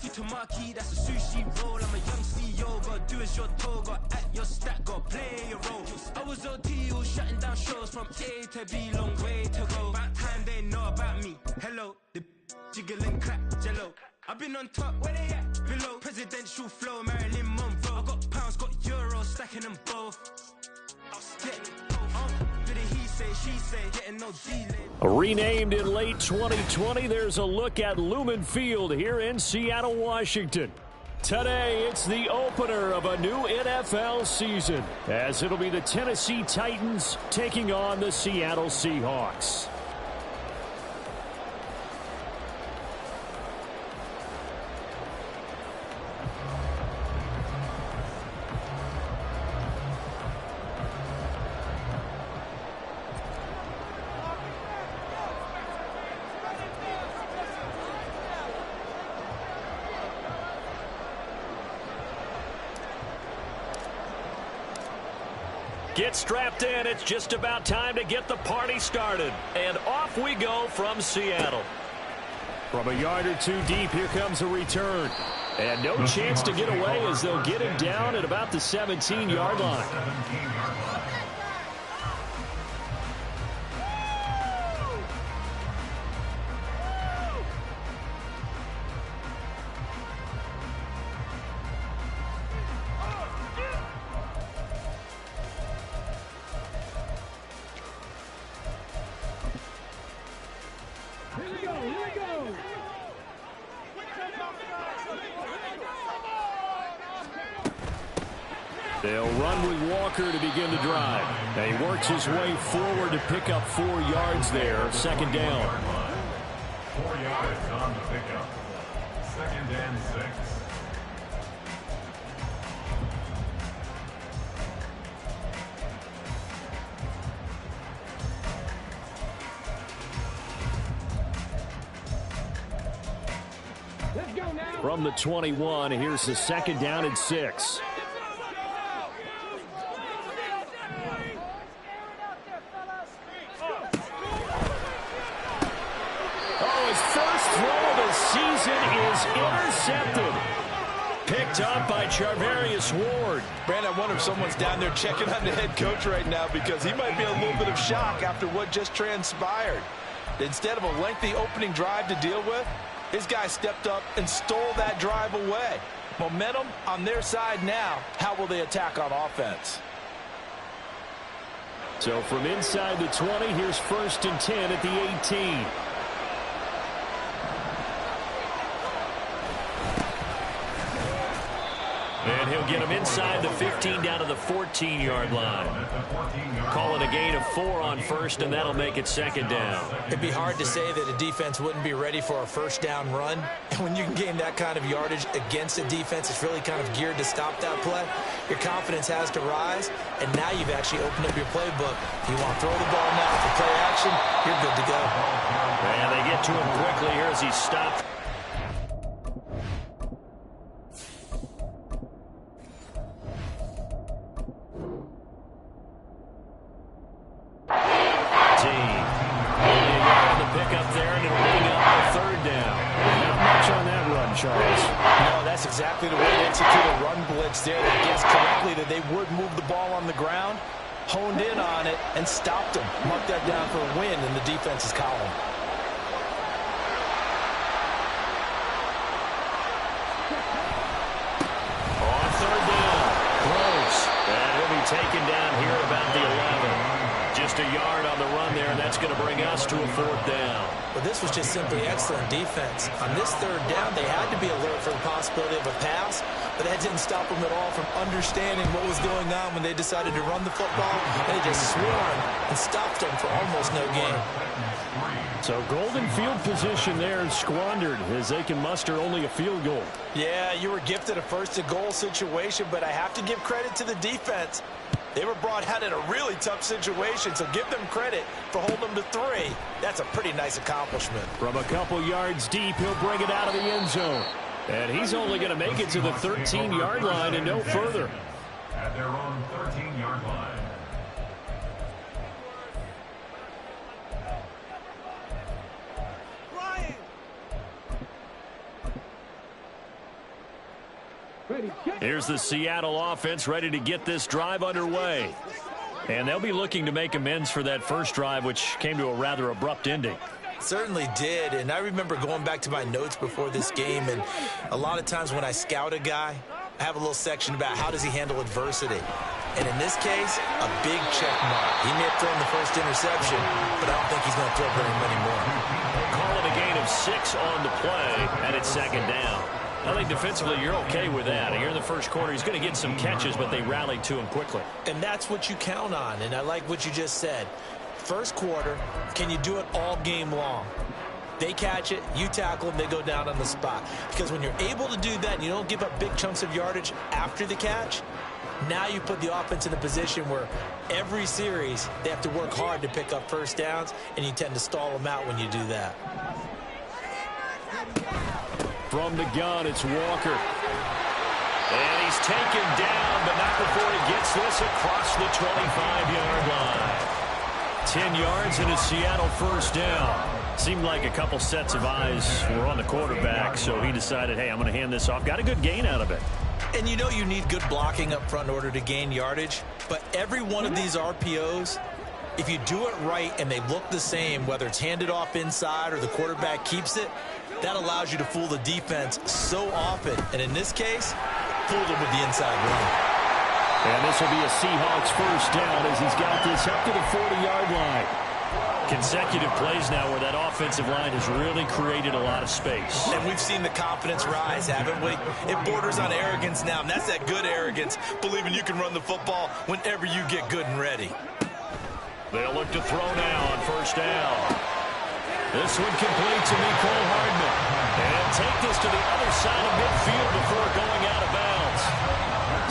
Coffee to marquee, that's a sushi roll. I'm a young CEO, gotta do as you're told. Gotta act your stack, gotta play your role. I was OT, all shutting down shows from A to B, long way to go. About time they know about me. Hello, the jiggle and clap, jello. I've been on top, where they at? Below. Presidential flow, Marilyn Monroe. I got pounds, got euros, stacking them both. Renamed in late 2020, there's a look at Lumen Field here in Seattle, Washington. Today, it's the opener of a new NFL season, as it'll be the Tennessee Titans taking on the Seattle Seahawks. Get strapped in. It's just about time to get the party started. And off we go from Seattle. From a yard or two deep, here comes a return. And no chance to get away as they'll get him down at about the 17-yard line. They'll run with Walker to begin the drive. And he works his way forward to pick up 4 yards there. Second down. 4 yards on the pickup. Second and 6. From the 21, here's the second down and 6. Intercepted. Picked up by Charvarius Ward. Brandon, I wonder if someone's down there checking on the head coach right now because he might be a little bit of shock after what just transpired. Instead of a lengthy opening drive to deal with, his guy stepped up and stole that drive away. Momentum on their side now. How will they attack on offense? So from inside the 20, here's 1st and 10 at the 18. And he'll get him inside the 15 down to the 14-yard line. Call it a gain of 4 on first, and that'll make it second down. It'd be hard to say that a defense wouldn't be ready for a first down run. And when you can gain that kind of yardage against a defense that's really kind of geared to stop that play, your confidence has to rise, and now you've actually opened up your playbook. If you want to throw the ball now for play action, you're good to go. And they get to him quickly here as he stopped. Charles. No, that's exactly the way to execute a run blitz there that guessed correctly that they would move the ball on the ground, honed in on it, and stopped them. Mark that down for a win in the defense's column. On third down, close. And he'll be taken down here at about the 11. Just a yard on the run there, and that's going to bring us to a 4th down. But this was just simply excellent defense. On this third down, they had to be alert for the possibility of a pass, but that didn't stop them at all from understanding what was going on when they decided to run the football. They just swarmed and stopped them for almost no gain. So golden field position there squandered as they can muster only a field goal. Yeah, you were gifted a first-to-goal situation, but I have to give credit to the defense. They were brought out in a really tough situation, so give them credit for holding them to 3. That's a pretty nice accomplishment. From a couple yards deep, he'll bring it out of the end zone. And he's only going to make it to the 13-yard line and no further. At their own 13-yard line. Here's the Seattle offense ready to get this drive underway. And they'll be looking to make amends for that first drive, which came to a rather abrupt ending. Certainly did, and I remember going back to my notes before this game, and a lot of times when I scout a guy, I have a little section about how does he handle adversity. And in this case, a big check mark. He may have thrown the first interception, but I don't think he's going to throw very many more. Call it a gain of 6 on the play, and it's second down. I think defensively you're okay with that. Here in the first quarter, he's going to get some catches, but they rallied to him quickly. And that's what you count on, and I like what you just said. First quarter, can you do it all game long? They catch it, you tackle them, they go down on the spot. Because when you're able to do that and you don't give up big chunks of yardage after the catch, now you put the offense in a position where every series they have to work hard to pick up first downs, and you tend to stall them out when you do that. From the gun, it's Walker. And he's taken down, but not before he gets this across the 25-yard line. 10 yards and a Seattle first down. Seemed like a couple sets of eyes were on the quarterback, so he decided, hey, I'm going to hand this off. Got a good gain out of it. And you know you need good blocking up front in order to gain yardage, but every one of these RPOs, if you do it right and they look the same, whether it's handed off inside or the quarterback keeps it, that allows you to fool the defense so often. And in this case, fooled them with the inside run. And this will be a Seahawks first down as he's got this up to the 40-yard line. Consecutive plays now where that offensive line has really created a lot of space. And we've seen the confidence rise, haven't we? It borders on arrogance now, and that's that good arrogance, believing you can run the football whenever you get good and ready. They'll look to throw now on first down. This one complete to Mecole Hardman. And take this to the other side of midfield before going out of bounds.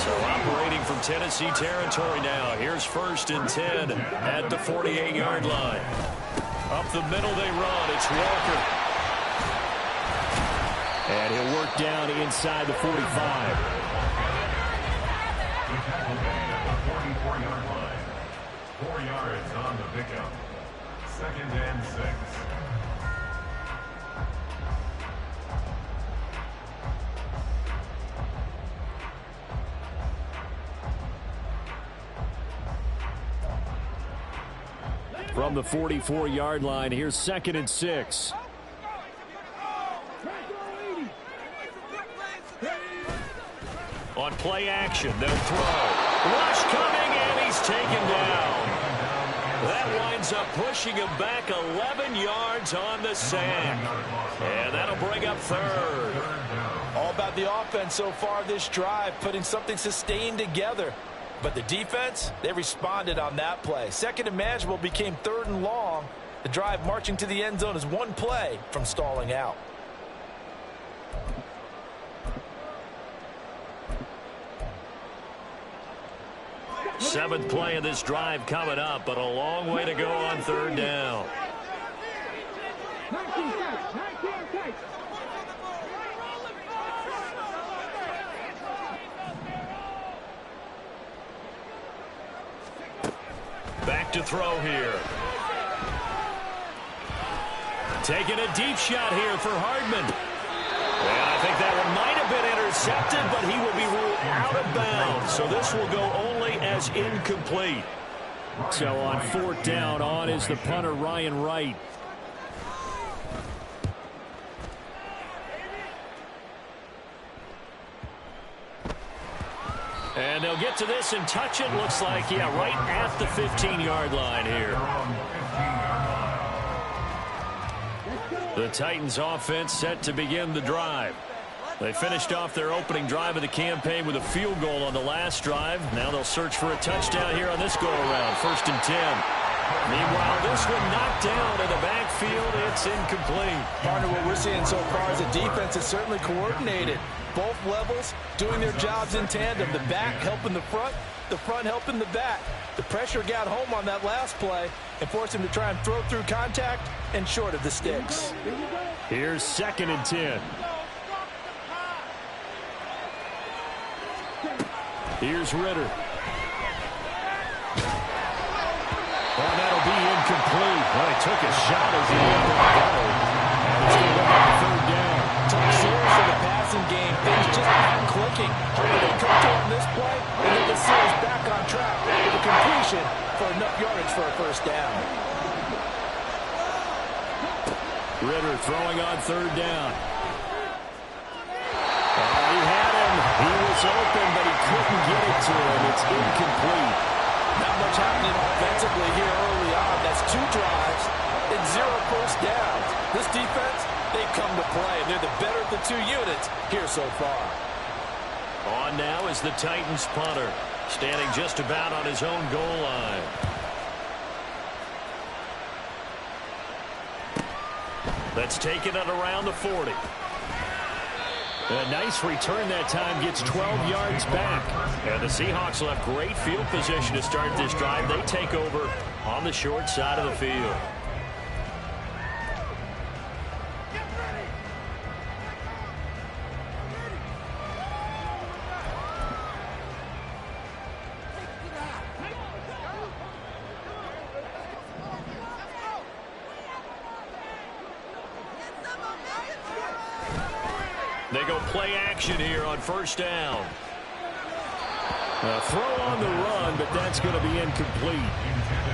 So operating from Tennessee territory now. Here's first and 10 at the 48-yard line. Up the middle they run. It's Walker. And he'll work down inside the 45. 44-yard line. 4 yards on the pickup. Second and 6. From the 44-yard line, here's second and 6. On play action, they'll throw. Rush coming, and he's taken down. That winds up pushing him back 11 yards on the sand. And that'll bring up third. All about the offense so far this drive, putting something sustained together. But the defense, they responded on that play. Second and manageable became third and long. The drive marching to the end zone is one play from stalling out. Seventh play of this drive coming up, but a long way to go on third down. Back to throw here. Taking a deep shot here for Hardman. And I think that one might have been intercepted, but he will be ruled out of bounds. So this will go only as incomplete. So on fourth down, on is the punter, Ryan Wright. And they'll get to this and touch it. Looks like, yeah, right at the 15-yard line here. The Titans offense set to begin the drive. They finished off their opening drive of the campaign with a field goal on the last drive. Now they'll search for a touchdown here on this go-around. First and 10. Meanwhile, this one knocked down in the backfield. It's incomplete. Partner, what we're seeing so far is the defense is certainly coordinated. Both levels doing their jobs in tandem. The back helping the front helping the back. The pressure got home on that last play and forced him to try and throw through contact and short of the sticks. Here's second and 10. Here's Ritter. Well, that'll be incomplete. Well, he took a shot as he let it go. And it's going to go on third down. Top series of the passing game. Things just haven't clicking. Hoping they come through on this play, and then the Seahawks back on track with a completion for enough yardage for a first down. Ritter throwing on third down. He had him. He was open, but he couldn't get it to him. It's incomplete. Not much happening offensively here early on. That's 2 drives and 0 first downs. This defense, they come to play, and they're the better of the 2 units here so far. On now is the Titans punter, standing just about on his own goal line. Let's take it at around the 40. A nice return that time, gets 12 yards back. And the Seahawks will have great field position to start this drive. They take over on the short side of the field. They go play action here on first down. A throw on the run, but that's going to be incomplete.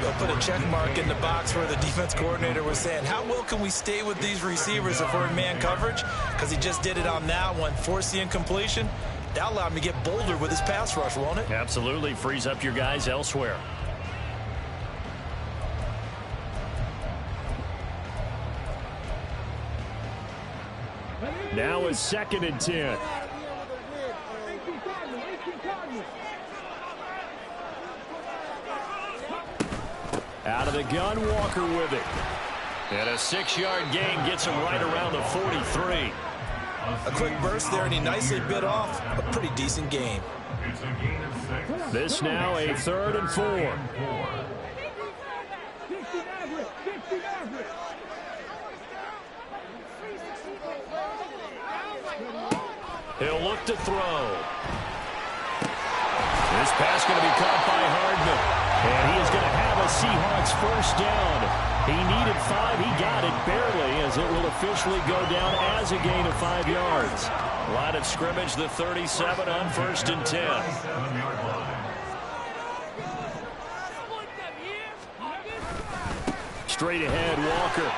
They'll put a check mark in the box where the defense coordinator was saying, how well can we stay with these receivers if we're in man coverage? Because he just did it on that one, forced the incompletion. That allowed him to get bolder with his pass rush, won't it? Absolutely. Frees up your guys elsewhere. Now is 2nd and 10. Out of the gun, Walker with it. And a 6-yard gain gets him right around the 43. A quick burst there, and he nicely bit off a pretty decent gain. This now a 3rd and 4. He'll look to throw. This pass going to be caught by Hardman. And he is going to have a Seahawks first down. He needed 5. He got it barely, as it will officially go down as a gain of 5 yards. Line of scrimmage, the 37 on 1st and 10. Straight ahead, Walker.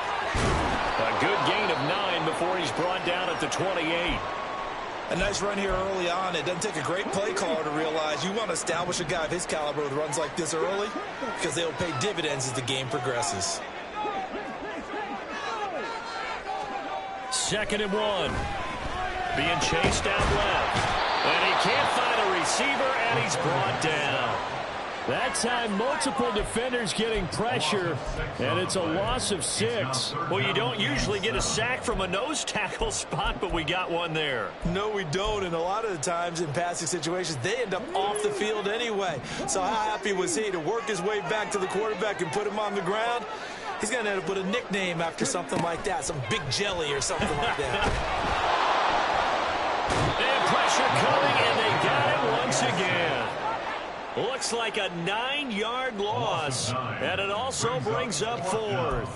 A good gain of 9 before he's brought down at the 28. A nice run here early on. It doesn't take a great play caller to realize you want to establish a guy of his caliber with runs like this early, because they'll pay dividends as the game progresses. 2nd and 1. Being chased out left. And he can't find a receiver, and he's brought down. That time, multiple defenders getting pressure, and it's a loss of 6. Well, you don't usually get a sack from a nose tackle spot, but we got one there. No, we don't, and a lot of the times in passing situations, they end up off the field anyway. So how happy was he to work his way back to the quarterback and put him on the ground? He's going to end up with a nickname after something like that, some Big Jelly or something like that. And pressure coming, and they got it once again. Looks like a 9-yard loss, and it also brings up 4th.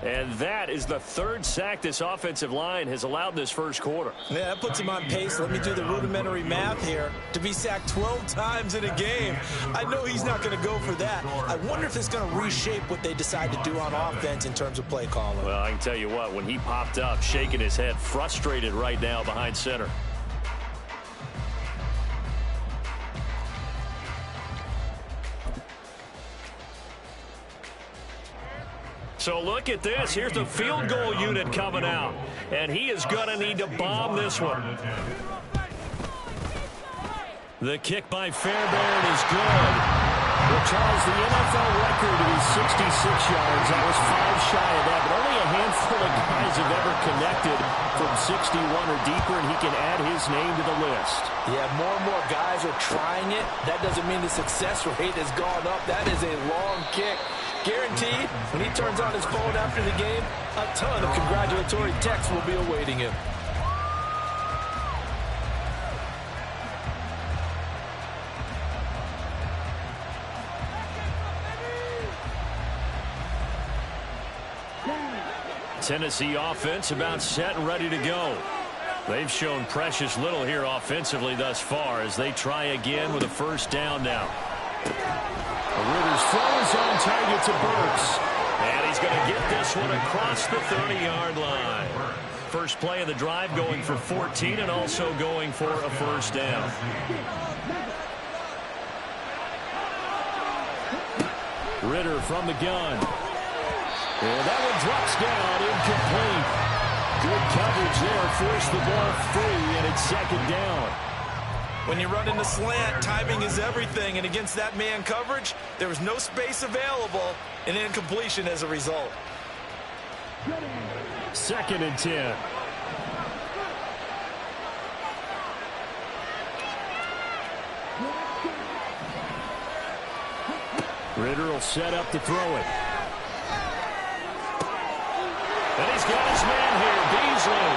And that is the 3rd sack this offensive line has allowed this first quarter. Yeah, that puts him on pace. Let me do the rudimentary math here. To be sacked 12 times in a game, I know he's not going to go for that. I wonder if it's going to reshape what they decide to do on offense in terms of play calling. Well, I can tell you what, when he popped up, shaking his head, frustrated right now behind center. So look at this. Here's the field goal unit coming out. And he is going to need to bomb this one. The kick by Fairbairn is good. Well, Charles, the NFL record is 66 yards. That was 5 shy of that. But only a handful of guys have ever connected from 61 or deeper, and he can add his name to the list. Yeah, more and more guys are trying it. That doesn't mean the success rate has gone up. That is a long kick. Guaranteed, when he turns on his phone after the game, a ton of congratulatory texts will be awaiting him. Tennessee offense about set and ready to go. They've shown precious little here offensively thus far as they try again with a first down now. Ritter's throw is on target to Burks. And he's going to get this one across the 30-yard line. First play of the drive going for 14 and also going for a first down. Ritter from the gun. And that one drops down, incomplete. Good coverage there, forced the ball free, and it's second down. When you run in the slant, timing is everything, and against that man coverage, there was no space available, and incompletion as a result. Second and 10. Ritter will set up to throw it. And he's got his man here, Beasley.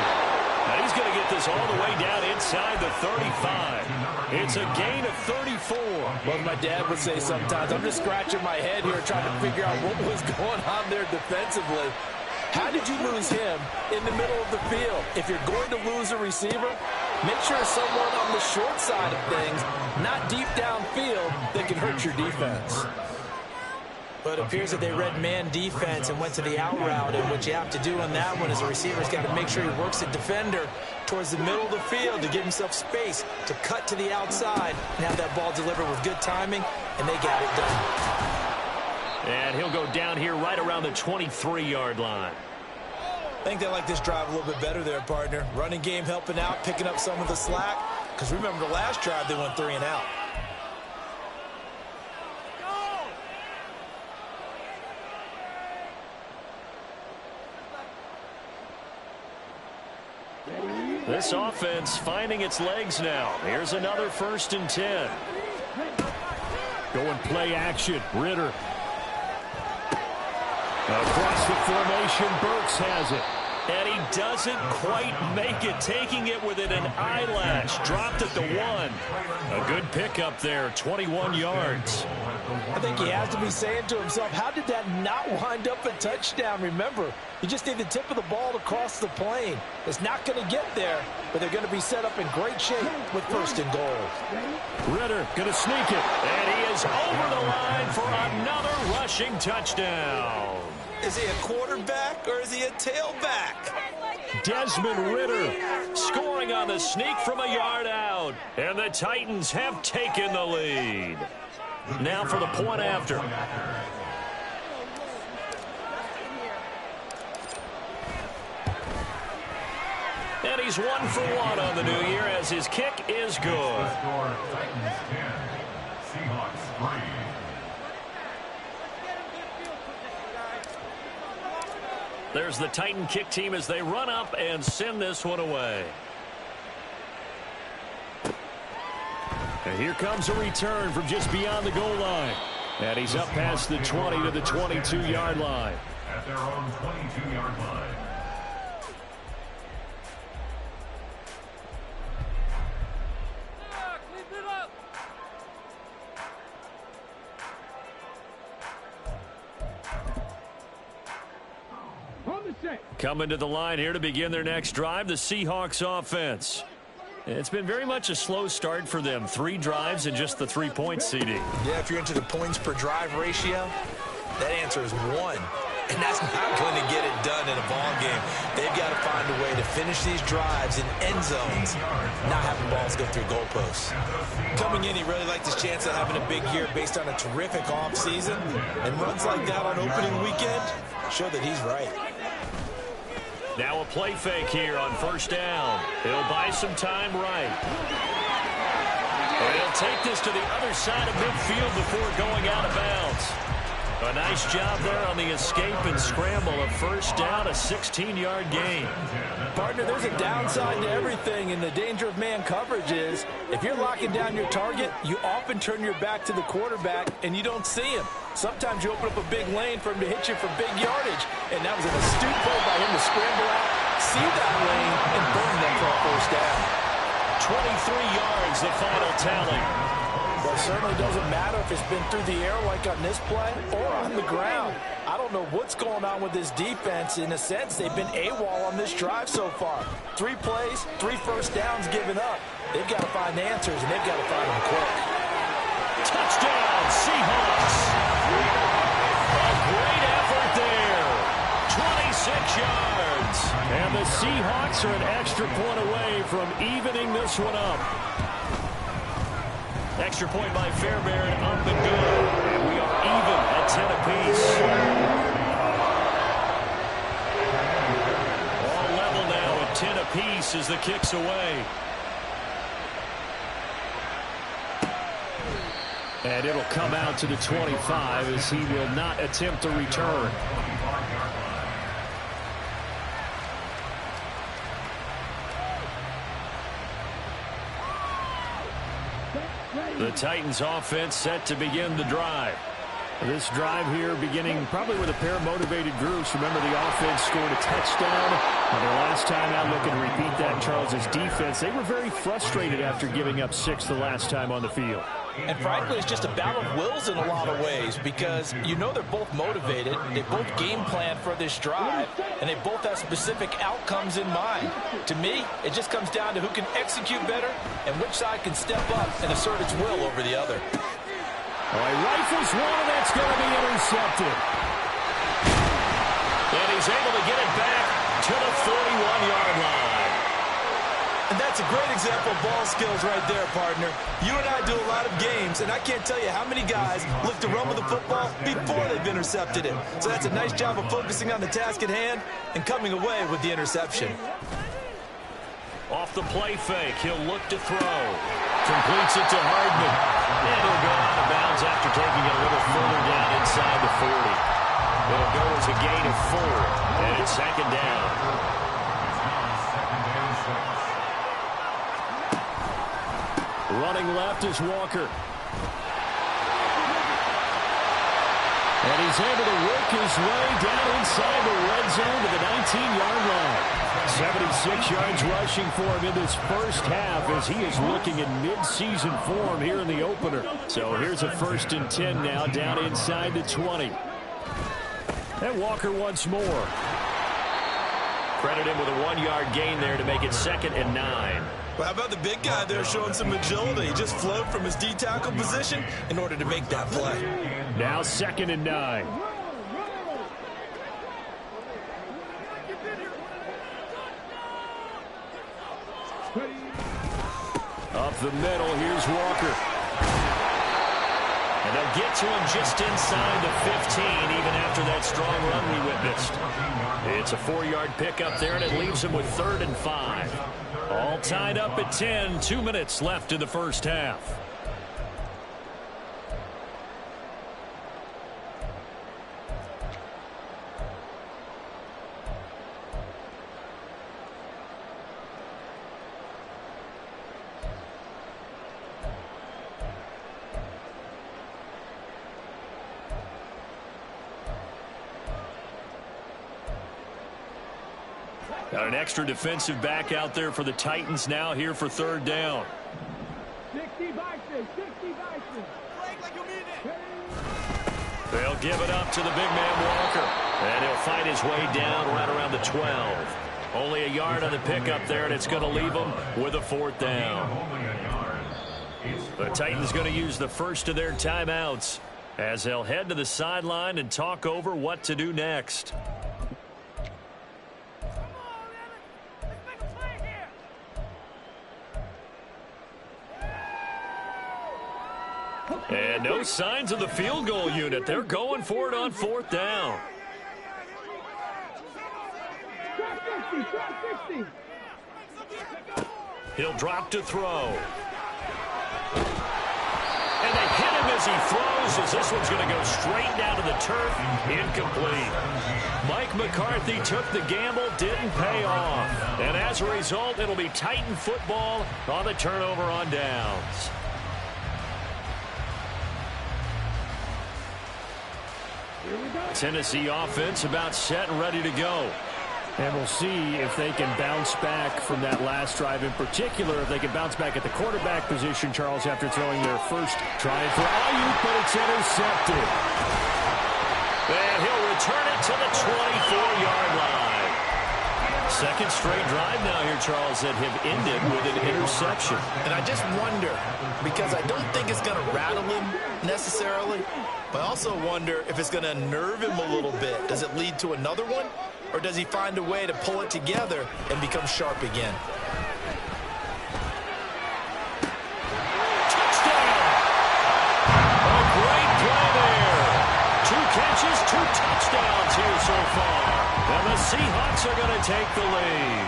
And he's going to get this all the way down inside the 35. It's a gain of 34. Well, my dad would say sometimes, I'm just scratching my head here trying to figure out what was going on there defensively. How did you lose him in the middle of the field? If you're going to lose a receiver, make sure it's someone on the short side of things, not deep downfield, that can hurt your defense. But it appears that they read man defense and went to the out route, and what you have to do on that one is a receiver's got to make sure he works the defender towards the middle of the field to give himself space to cut to the outside and have that ball delivered with good timing, and they got it done. And he'll go down here right around the 23-yard line. I think they like this drive a little bit better there, partner. Running game helping out, picking up some of the slack. Because remember the last drive, they went 3 and out. This offense finding its legs now. Here's another first and 10. Going play action. Ritter. Across the formation, Burks has it. And he doesn't quite make it, taking it within an eyelash. Dropped at the 1. A good pickup there, 21 yards. I think he has to be saying to himself, how did that not wind up a touchdown? Remember, you just need the tip of the ball to cross the plane. It's not going to get there, but they're going to be set up in great shape with first and goal. Ritter going to sneak it. And he is over the line for another rushing touchdown. Is he a quarterback or is he a tailback? Desmond Ritter scoring on the sneak from a yard out. And the Titans have taken the lead. Now for the point after. And he's 1 for 1 on the new year as his kick is good. Titans 10, Seahawks 3. There's the Titan kick team as they run up and send this one away. And here comes a return from just beyond the goal line. And he's up past the 20 to the 22-yard line. At their own 22-yard line. Coming to the line here to begin their next drive, the Seahawks offense. It's been very much a slow start for them. 3 drives and just the 3-point CD. Yeah, if you're into the points per drive ratio, that answer is 1. And that's not going to get it done in a ball game. They've got to find a way to finish these drives in end zones, not having balls go through goalposts. Coming in, he really liked his chance of having a big year based on a terrific offseason. And runs like that on opening weekend show that he's right. Now a play fake here on first down. He'll buy some time right. And he'll take this to the other side of midfield before going out of bounds. A nice job there on the escape and scramble. A first down, a 16-yard gain. Partner, there's a downside to everything, and the danger of man coverage is if you're locking down your target, you often turn your back to the quarterback and you don't see him. Sometimes you open up a big lane for him to hit you for big yardage, and that was an astute play by him to scramble out, see that lane, and burn them for a first down. 23 yards, the final tally. Well, it certainly doesn't matter if it's been through the air like on this play or on the ground. I don't don't know what's going on with this defense. In a sense, they've been AWOL on this drive so far. 3 plays, 3 first downs given up. They've got to find answers, and they've got to find them quick. Touchdown, Seahawks. A great effort there. 26 yards. And the Seahawks are an extra point away from evening this one up. Extra point by Fairbairn, up and good. And we are even at 10 apiece. All level now at 10 apiece as the kick's away. And it'll come out to the 25 as he will not attempt a return. The Titans offense set to begin the drive. This drive here beginning probably with a pair of motivated groups. Remember, the offense scored a touchdown. And their last time out, looking to repeat that in Charles's defense. They were very frustrated after giving up 6 the last time on the field. And frankly, it's just a battle of wills in a lot of ways because you know they're both motivated, they both game plan for this drive, and they both have specific outcomes in mind. To me, it just comes down to who can execute better and which side can step up and assert its will over the other. All right, rifles one, and that's going to be intercepted. And he's able to get it back to the 41-yard line. And that's a great example of ball skills right there, partner. You and I do a lot of games, and I can't tell you how many guys look to run with the football before they've intercepted it. So that's a nice job of focusing on the task at hand and coming away with the interception. Off the play fake, he'll look to throw. Completes it to Hardman. And he'll go out of bounds after taking it a little further down inside the 40. It'll go as a gain of 4, and it's second down. Running left is Walker. And he's able to work his way down inside the red zone to the 19-yard line. 76 yards rushing for him in this first half as he is looking in mid-season form here in the opener. So here's a 1st and 10 now down inside the 20. And Walker once more. Credit him with a 1-yard gain there to make it 2nd and 9. Well, how about the big guy there showing some agility? He just flowed from his D-tackle position in order to make that play. Now 2nd and 9. Up the middle, here's Walker. And they'll get to him just inside the 15, even after that strong run we witnessed. It's a 4-yard pickup there, and it leaves him with 3rd and 5. All tied up at 10, 2 minutes left in the first half. Got an extra defensive back out there for the Titans now here for 3rd down. 60 Bison, 60 Bison. They'll give it up to the big man Walker. And he'll fight his way down right around the 12. Only a yard on the pickup there, and it's going to leave him with a 4th down. The Titans going to use the first of their timeouts as they'll head to the sideline and talk over what to do next. And no signs of the field goal unit. They're going for it on 4th down. He'll drop to throw. And they hit him as he throws, as this one's going to go straight down to the turf. Incomplete. Mike McCarthy took the gamble, didn't pay off. And as a result, it'll be Titan football on the turnover on downs. Tennessee offense about set and ready to go. And we'll see if they can bounce back from that last drive in particular, if they can bounce back at the quarterback position, Charles, after throwing their first try for Ayuk, but it's intercepted. And he'll return it to the 24-yard line. Second straight drive now here, Charles, that have ended with an interception. And I just wonder, because I don't think it's going to rattle him necessarily, but I also wonder if it's going to unnerve him a little bit. Does it lead to another one, or does he find a way to pull it together and become sharp again? Touchdown! A great play there. 2 catches, 2 touchdowns here so far. And the Seahawks are going to take the lead.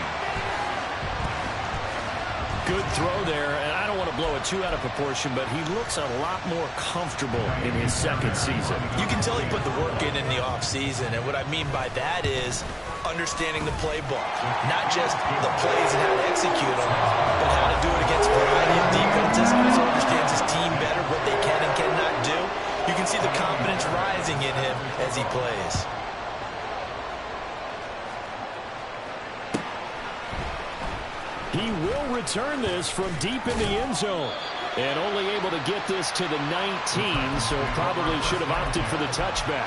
Good throw there, and I don't want to blow it too out of proportion, but he looks a lot more comfortable in his second season. You can tell he put the work in the offseason, and what I mean by that is understanding the playbook. Not just the plays and how to execute them, but how to do it against a variety of defenses. Also understands his team better, what they can and cannot do. You can see the confidence rising in him as he plays. He will return this from deep in the end zone. And only able to get this to the 19, so probably should have opted for the touchback.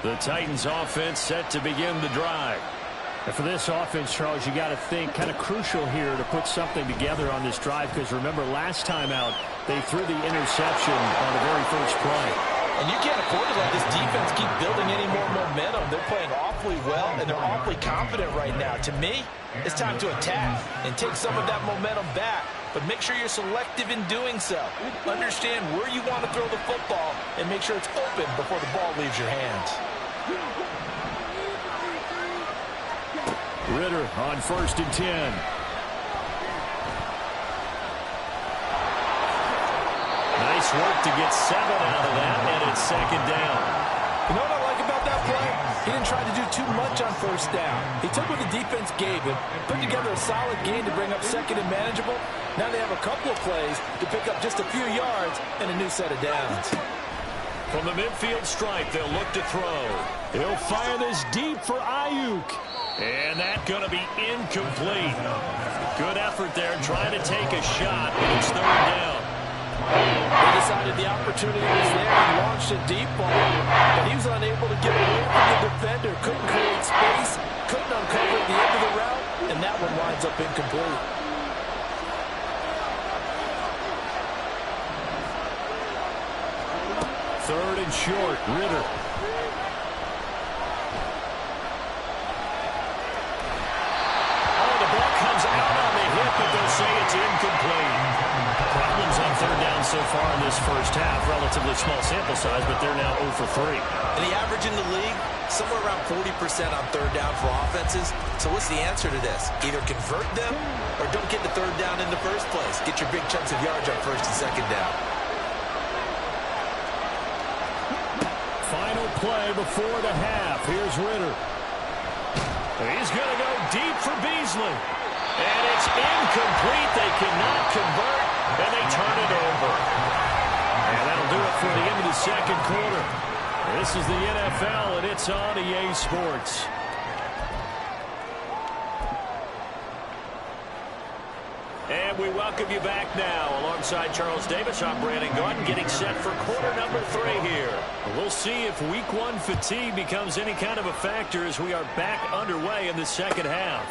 The Titans offense set to begin the drive. And for this offense, Charles, you got to think kind of crucial here to put something together on this drive, because remember last time out they threw the interception on the very first play. And you can't afford to let this defense keep building any more momentum. They're playing awfully well, and they're awfully confident right now. To me, it's time to attack and take some of that momentum back, but make sure you're selective in doing so. Understand where you want to throw the football and make sure it's open before the ball leaves your hands. Ritter on 1st and 10. Nice work to get 7 out of that, and it's 2nd down. You know what I like about that play? He didn't try to do too much on 1st down. He took what the defense gave him, put together a solid game to bring up 2nd and manageable. Now they have a couple of plays to pick up just a few yards and a new set of downs. From the midfield stripe, they'll look to throw. He'll fire this deep for Ayuk. And that's going to be incomplete. Good effort there, trying to take a shot, but it's 3rd down. They decided the opportunity was there and launched a deep ball, but he was unable to get away from the defender, couldn't create space, couldn't uncover the end of the route, and that one winds up incomplete. Third and short, Ritter. But they'll say it's incomplete. Problems on 3rd down so far in this first half. Relatively small sample size, but they're now 0 for 3. And the average in the league, somewhere around 40% on 3rd down for offenses. So what's the answer to this? Either convert them or don't get the 3rd down in the first place. Get your big chunks of yards on 1st and 2nd down. Final play before the half. Here's Ritter. He's going to go deep for Beasley. And it's incomplete. They cannot convert, and they turn it over. And that'll do it for the end of the 2nd quarter. This is the NFL, and it's on EA Sports. And we welcome you back now. Alongside Charles Davis, I'm Brandon Gordon, getting set for quarter number 3 here. We'll see if week 1 fatigue becomes any kind of a factor as we are back underway in the 2nd half.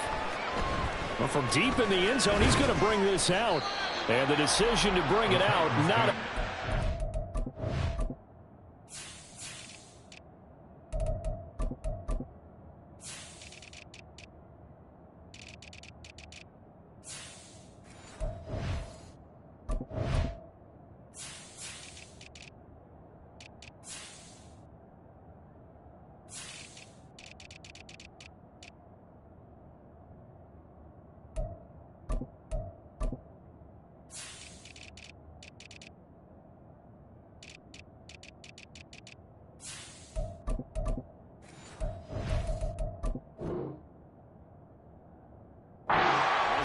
Well, from deep in the end zone, he's going to bring this out. And the decision to bring it out, not...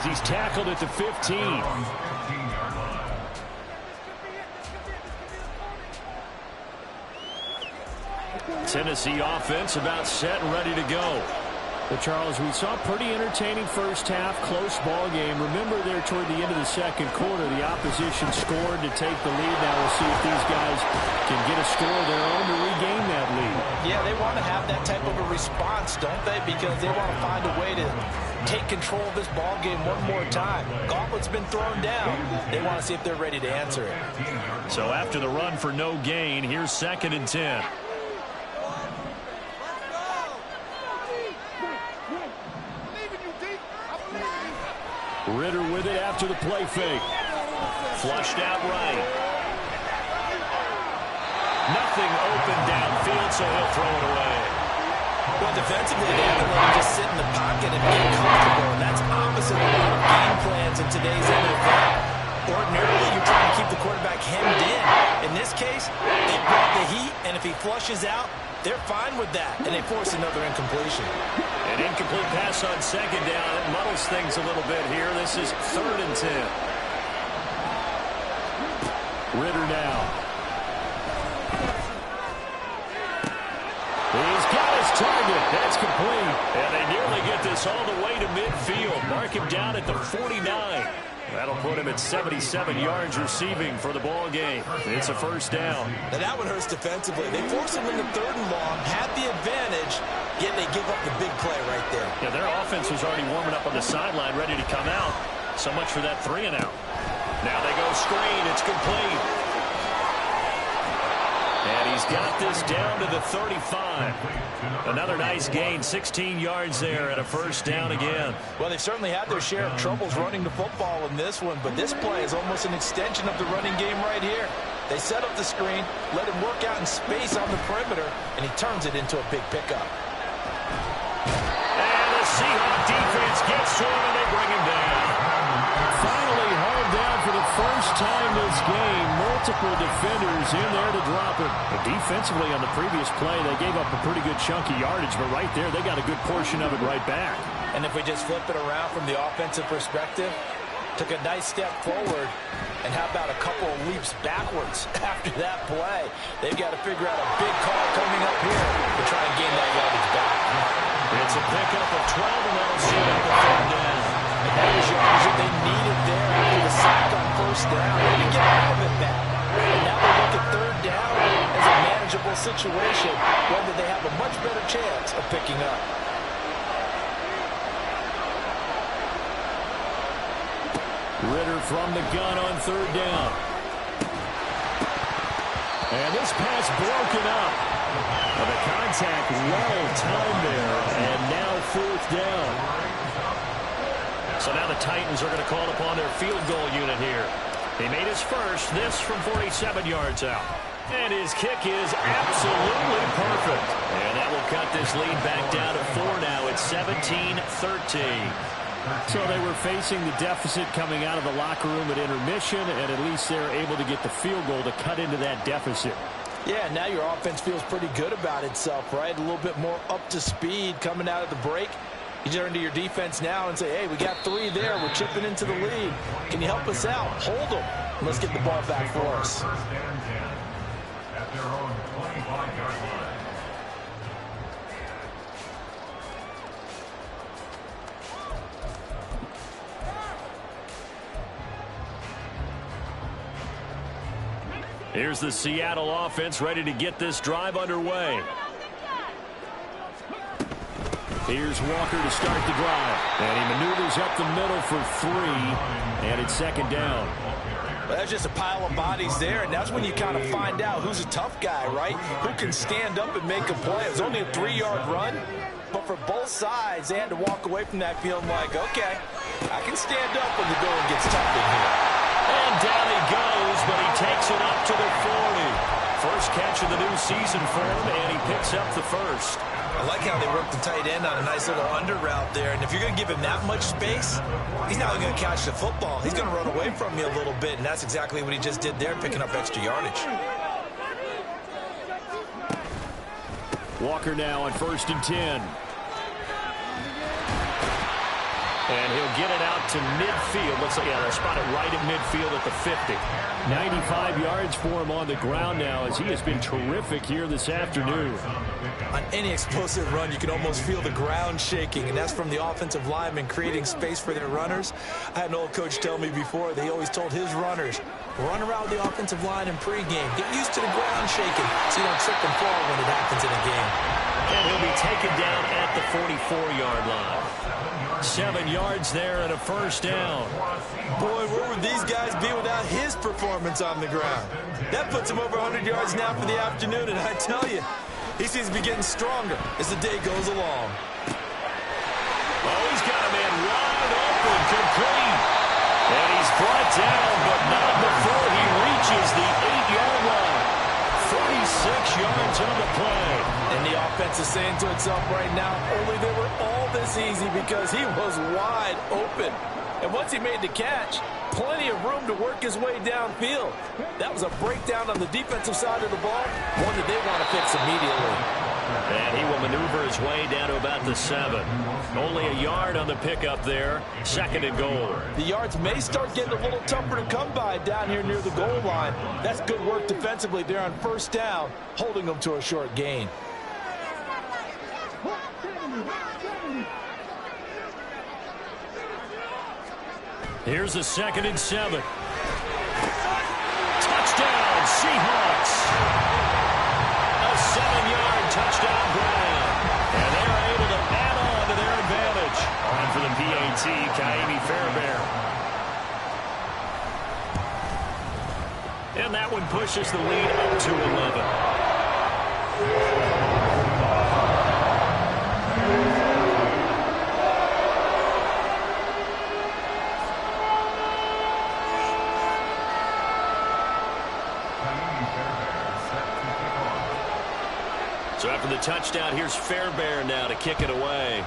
He's tackled at the 15. Tennessee offense about set and ready to go. But Charles, we saw pretty entertaining first half, close ball game. Remember there toward the end of the second quarter, the opposition scored to take the lead. Now we'll see if these guys can get a score of their own to regain that lead. Yeah, they want to have that type of a response, don't they? Because they want to find a way to take control of this ball game one more time. Gauntlet's been thrown down. They want to see if they're ready to answer it. So after the run for no gain, here's 2nd and 10. Ritter with it after the play fake. Flushed out right. Nothing open downfield, so he'll throw it away. Well, defensively, they haven't let him just sit in the pocket and get comfortable, and that's opposite of a lot of game plans in today's NFL. Ordinarily, you're trying to keep the quarterback hemmed in. In this case, they brought the heat, and if he flushes out, they're fine with that, and they force another incompletion. An incomplete pass on 2nd down. It muddles things a little bit here. This is 3rd and 10. Ritter now. He's got his target. That's complete. And they nearly get this all the way to midfield. Mark him down at the 49. That'll put him at 77 yards receiving for the ball game. It's a 1st down. Now that one hurts defensively. They forced him into 3rd and long, had the advantage, yet they give up the big play right there. Yeah, their offense was already warming up on the sideline, ready to come out. So much for that 3 and out. Now they go screen. It's complete. And he's got this down to the 35. Another nice gain, 16 yards there, and a 1st down again. Well, they've certainly had their share of troubles running the football in this one, but this play is almost an extension of the running game right here. They set up the screen, let him work out in space on the perimeter, and he turns it into a big pickup. And the Seahawks defense gets to him, and they bring him down. Finally hauled down for the first time this game. Multiple defenders in there to drop him. But defensively on the previous play, they gave up a pretty good chunk of yardage, but right there, they got a good portion of it right back. And if we just flip it around from the offensive perspective, took a nice step forward, and how about a couple of leaps backwards after that play? They've got to figure out a big call coming up here to try and gain that yardage back. It's a pickup of 12, and that'll set up a 3rd down. And that was yardage that they needed there after the sack on 1st down. They didn't get all of it back. And now they look at 3rd down as a manageable situation, one that they have a much better chance of picking up. Ritter from the gun on 3rd down. And this pass broken up. Well, the contact well timed there, and now 4th down. So now the Titans are going to call upon their field goal unit here. He made his first, this from 47 yards out. And his kick is absolutely perfect. And that will cut this lead back down to 4 now. It's 17-13. So they were facing the deficit coming out of the locker room at intermission, and at least they're able to get the field goal to cut into that deficit. Yeah, now your offense feels pretty good about itself, right? A little bit more up to speed coming out of the break. You turn to your defense now and say, hey, we got 3 there. We're chipping into the lead. Can you help us out? Hold them. Let's get the ball back for us. 1st and 10 at their own 25-yard line. Here's the Seattle offense ready to get this drive underway. Here's Walker to start the drive. And he maneuvers up the middle for 3. And it's 2nd down. Well, that's just a pile of bodies there, and that's when you kind of find out who's a tough guy, right? Who can stand up and make a play. It was only a 3-yard run, but for both sides, they had to walk away from that feeling like, okay, I can stand up when the going gets tough in here. And down he goes, but he takes it up to the 40. First catch of the new season for him, and he picks up the 1st. I like how they work the tight end on a nice little under route there. And if you're going to give him that much space, he's not going to catch the football. He's going to run away from you a little bit, and that's exactly what he just did there, picking up extra yardage. Walker now on 1st and 10. And he'll get it out to midfield. Looks like, yeah, they'll spot it right at midfield at the 50. 95 yards for him on the ground now as he has been terrific here this afternoon. On any explosive run, you can almost feel the ground shaking, and that's from the offensive linemen creating space for their runners. I had an old coach tell me before, they always told his runners, run around the offensive line in pregame. Get used to the ground shaking so you don't trip and fall when it happens in a game. And he'll be taken down at the 44-yard line. 7 yards there and a first down. Boy, where would these guys be without his performance on the ground? That puts him over 100 yards now for the afternoon, and I tell you, he seems to be getting stronger as the day goes along. Oh, he's got a man wide open, complete. And he's brought down, but not before he reaches the 8-yard line. 46 yards on the play. And the offense is saying to itself right now, only they were all this easy because he was wide open. And once he made the catch, plenty of room to work his way downfield. That was a breakdown on the defensive side of the ball, one that they want to fix immediately. And he will maneuver his way down to about the 7. Only a yard on the pickup there. 2nd and goal. The yards may start getting a little tougher to come by down here near the goal line. That's good work defensively there on first down, holding them to a short gain. Here's a 2nd and 7. Touchdown, Seahawks. A 7-yard touchdown grab. And they're able to add on to their advantage. On for the PAT, Kaimi Fairbairn. And that one pushes the lead up to 11. So after the touchdown, here's Fairbairn now to kick it away.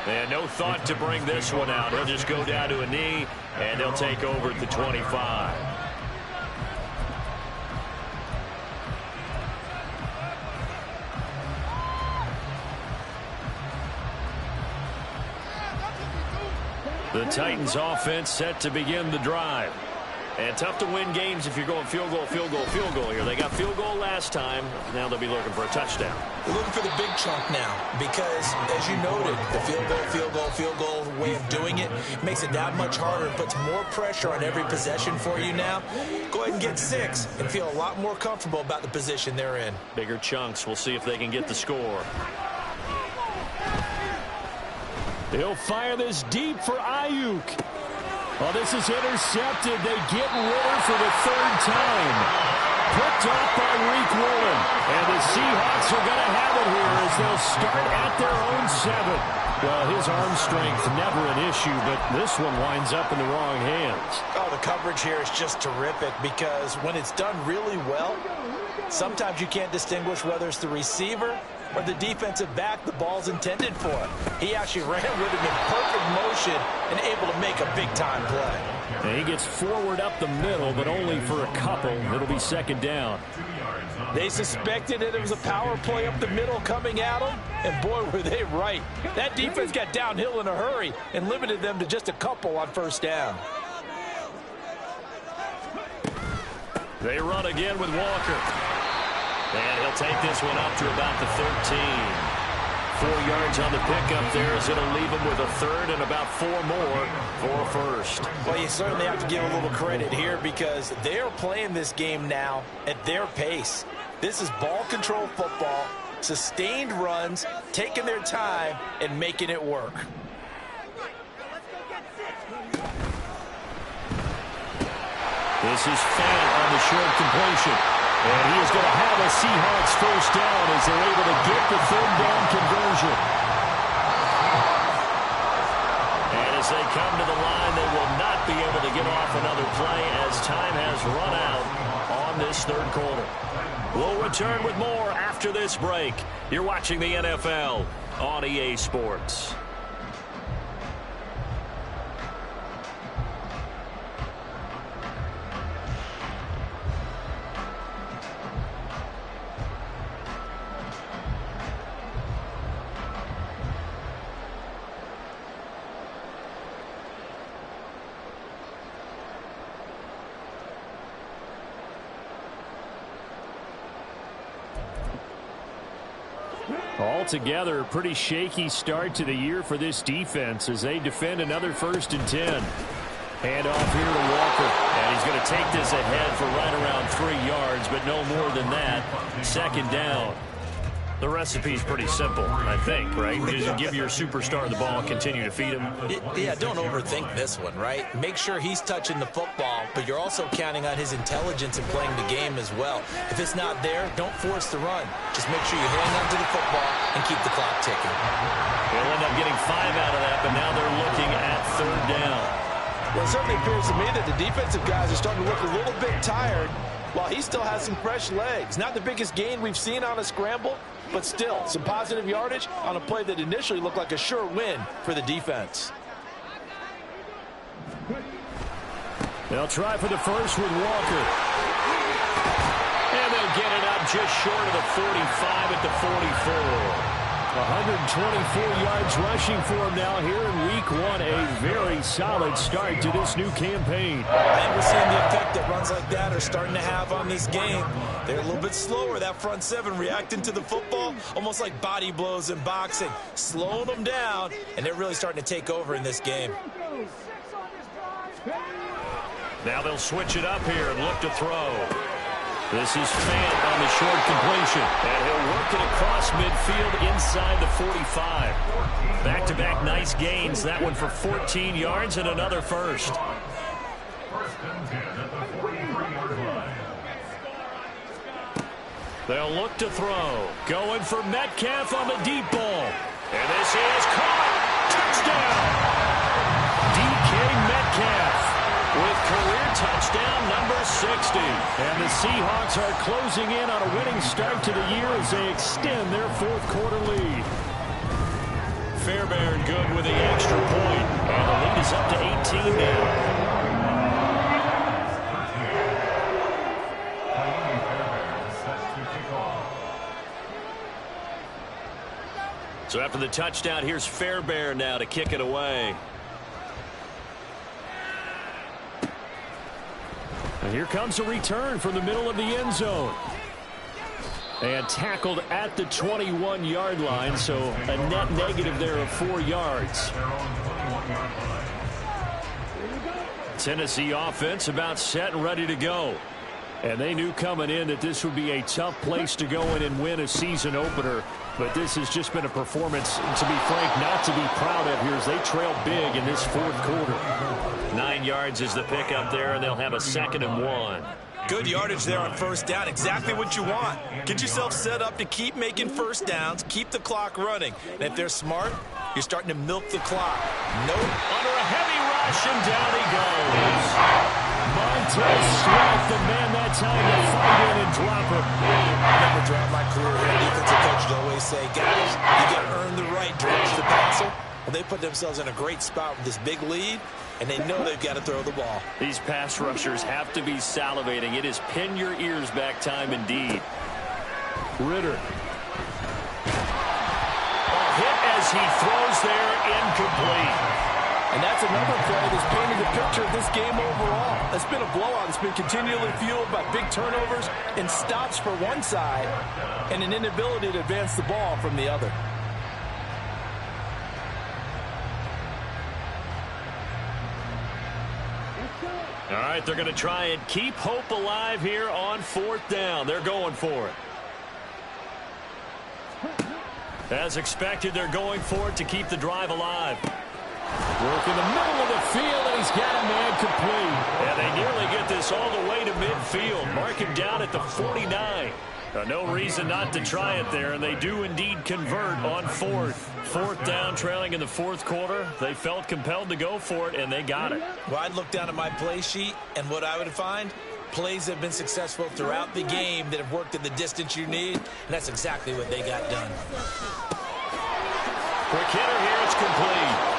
And no thought to bring this one out. He'll just go down to a knee, and they'll take over at the 25. The Titans offense set to begin the drive. And tough to win games if you're going field goal, field goal, field goal here. They got field goal last time. Now they'll be looking for a touchdown. They're looking for the big chunk now because, as you noted, the field goal way of doing it makes it that much harder and puts more pressure on every possession for you now. Go ahead and get 6 and feel a lot more comfortable about the position they're in. Bigger chunks. We'll see if they can get the score. They'll fire this deep for Ayuk. Oh, this is intercepted. They get Ritter for the 3rd time. Picked off by Reek Woolen. And the Seahawks are going to have it here as they'll start at their own 7. Well, his arm strength never an issue, but this one winds up in the wrong hands. Oh, the coverage here is just terrific because when it's done really well, sometimes you can't distinguish whether it's the receiver or the defensive back the ball's intended for. He actually ran with him in perfect motion and able to make a big-time play. And he gets forward up the middle, but only for a couple. It'll be 2nd down. They suspected that it was a power play up the middle coming at them, and boy, were they right. That defense got downhill in a hurry and limited them to just a couple on first down. They run again with Walker. And he'll take this one up to about the 13. 4 yards on the pickup there as it'll leave him with a 3rd and about 4 more for a first. Well, you certainly have to give a little credit here because they're playing this game now at their pace. This is ball control football, sustained runs, taking their time, and making it work. This is Fant on the short completion. And he is going to have a Seahawks first down as they're able to get the 3rd down conversion. And as they come to the line, they will not be able to get off another play as time has run out on this 3rd quarter. We'll return with more after this break. You're watching the NFL on EA Sports. Altogether, a pretty shaky start to the year for this defense as they defend another 1st and 10. Hand off here to Walker. And he's going to take this ahead for right around 3 yards, but no more than that. 2nd down. The recipe's pretty simple, I think, right? Just give your superstar the ball and continue to feed him. Yeah, don't overthink this one, right? Make sure he's touching the football, but you're also counting on his intelligence in playing the game as well. If it's not there, don't force the run. Just make sure you hang on to the football and keep the clock ticking. They'll end up getting 5 out of that, but now they're looking at 3rd down. Well, it certainly appears to me that the defensive guys are starting to look a little bit tired while he still has some fresh legs. Not the biggest gain we've seen on a scramble, but still some positive yardage on a play that initially looked like a sure win for the defense. They'll try for the first with Walker. And they'll get it up just short of the 45 at the 44. 124 yards rushing for him now here in week 1. A very solid start to this new campaign. And we're seeing the effect that runs like that are starting to have on this game. They're a little bit slower, that front 7, reacting to the football, almost like body blows in boxing, slowing them down, and they're really starting to take over in this game. Now they'll switch it up here and look to throw. This is Fant on the short completion. And he'll work it across midfield inside the 45. Back-to-back nice gains. That one for 14 yards and another first. 1st and 10 at the 43-yard line. They'll look to throw. Going for Metcalf on the deep ball. And this is caught. Touchdown. DK Metcalf with career touchdown number 60. And the Seahawks are closing in on a winning start to the year as they extend their 4th quarter lead. Fairbairn good with the extra point. And the lead is up to 18 now. So after the touchdown, here's Fairbairn now to kick it away. And here comes a return from the middle of the end zone. And tackled at the 21-yard line, so a net negative there of 4 yards. Tennessee offense about set and ready to go. And they knew coming in that this would be a tough place to go in and win a season opener. But this has just been a performance, to be frank, not to be proud of here as they trail big in this 4th quarter. 9 yards is the pickup there, and they'll have a 2nd and 1. Good yardage there on 1st down. Exactly what you want. Get yourself set up to keep making 1st downs, keep the clock running. And if they're smart, you're starting to milk the clock. Nope. Under a heavy rush, and down he goes. Montez Sweat, the man that time to find in and drop him. I remember throughout my career here, defensive coaches always say, guys, you got to earn the right to rush the passer. Well, they put themselves in a great spot with this big lead, and they know they've got to throw the ball. These pass rushers have to be salivating. It is pin your ears back time indeed. Ritter. A hit as he throws there, incomplete. And that's another play that's painted the picture of this game overall. It's been a blowout. It's been continually fueled by big turnovers and stops for one side and an inability to advance the ball from the other. All right, they're going to try and keep hope alive here on 4th down. They're going for it. As expected, they're going for it to keep the drive alive. Work in the middle of the field, and he's got a man complete. And they nearly get this all the way to midfield. Mark him down at the 49. No reason not to try it there, and they do indeed convert on 4th. 4th down, trailing in the 4th quarter. They felt compelled to go for it, and they got it. Well, I'd look down at my play sheet, and what I would find, plays that have been successful throughout the game that have worked at the distance you need, and that's exactly what they got done. Quick hitter here, it's complete.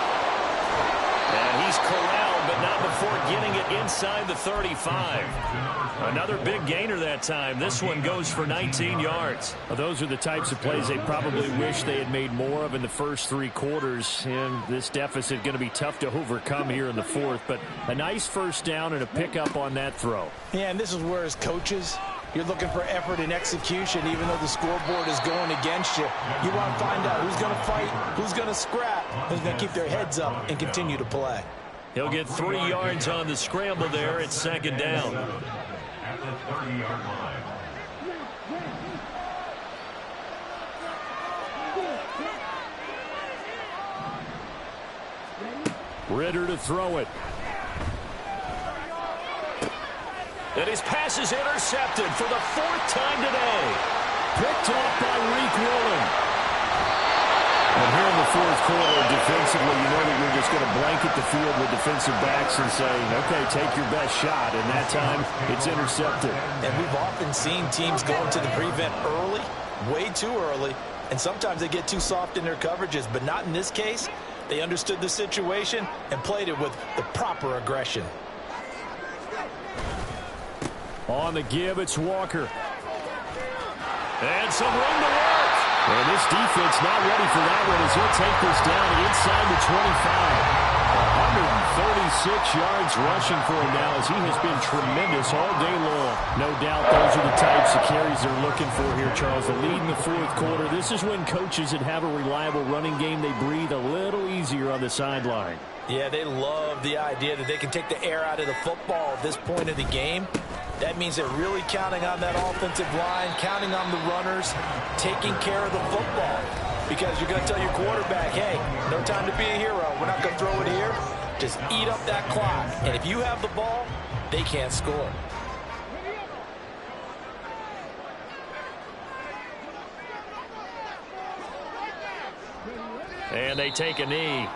And he's corralled, but not before getting it inside the 35. Another big gainer that time. This one goes for 19 yards. Well, those are the types of plays they probably wish they had made more of in the first 3 quarters. And this deficit going to be tough to overcome here in the 4th. But a nice 1st down and a pickup on that throw. Yeah, and this is where as coaches, You're looking for effort and execution, even though the scoreboard is going against you. You want to find out who's going to fight, who's going to scrap, who's going to keep their heads up and continue to play. He'll get 3 yards on the scramble there. It's 2nd down. At the 30-yard line. Ritter to throw it. And his pass is intercepted for the 4th time today. Picked off by Reek Woolen. And here in the 4th quarter, defensively, you know that you're just going to blanket the field with defensive backs and say, okay, take your best shot. And that time, it's intercepted. And we've often seen teams go into the prevent early, way too early, and sometimes they get too soft in their coverages, but not in this case. They understood the situation and played it with the proper aggression. On the give, it's Walker. And some room to work. And this defense not ready for that one as he'll take this down inside the 25. 136 yards rushing for him now as he has been tremendous all day long. No doubt those are the types of carries they're looking for here, Charles. The lead in the 4th quarter. This is when coaches that have a reliable running game, they breathe a little easier on the sideline. Yeah, they love the idea that they can take the air out of the football at this point of the game. That means they're really counting on that offensive line, counting on the runners, taking care of the football. Because you're going to tell your quarterback, hey, no time to be a hero. We're not going to throw it here. Just eat up that clock. And if you have the ball, they can't score. And they take a knee.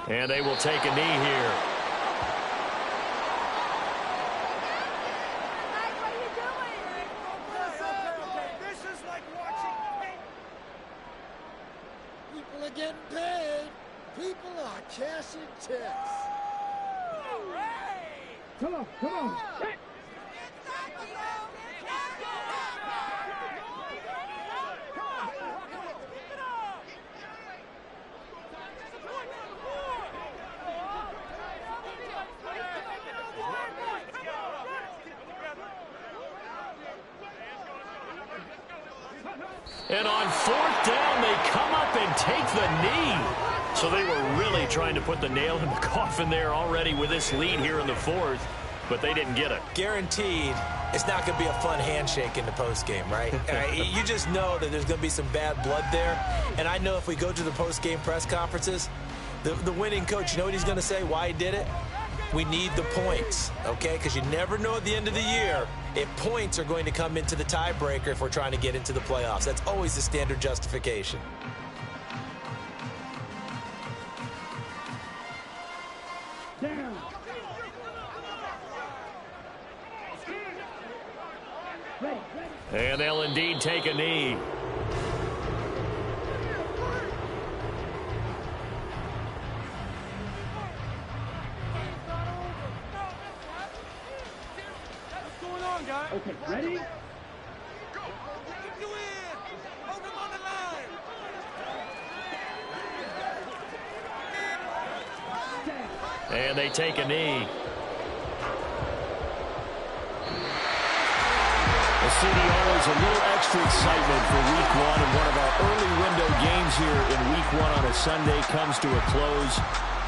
And they will take a knee here. People are getting paid. People are cashing checks. Come on, come on. And on 4th down, they come up and take the knee. So they were really trying to put the nail in the coffin there already with this lead here in the 4th, but they didn't get it. Guaranteed, it's not going to be a fun handshake in the postgame, right? You just know that there's going to be some bad blood there. And I know if we go to the postgame press conferences, the winning coach, you know what he's going to say, why he did it? We need the points, okay? Because you never know at the end of the year if points are going to come into the tiebreaker if we're trying to get into the playoffs. That's always the standard justification. Down. And they'll indeed take a knee. Okay, ready? And they take a knee. City always a little extra excitement for Week 1, and one of our early window games here in Week 1 on a Sunday comes to a close.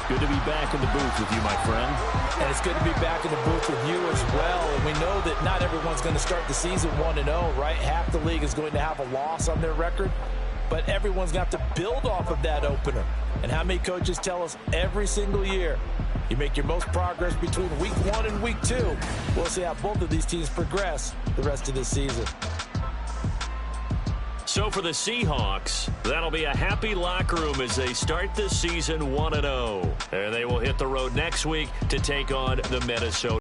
Good to be back in the booth with you, my friend. And it's good to be back in the booth with you as well. And we know that not everyone's going to start the season 1-0, right? Half the league is going to have a loss on their record. But everyone's got to build off of that opener. And how many coaches tell us every single year, you make your most progress between Week 1 and Week 2. We'll see how both of these teams progress the rest of this season. So for the Seahawks, that'll be a happy locker room as they start this season 1-0. And they will hit the road next week to take on the Minnesota.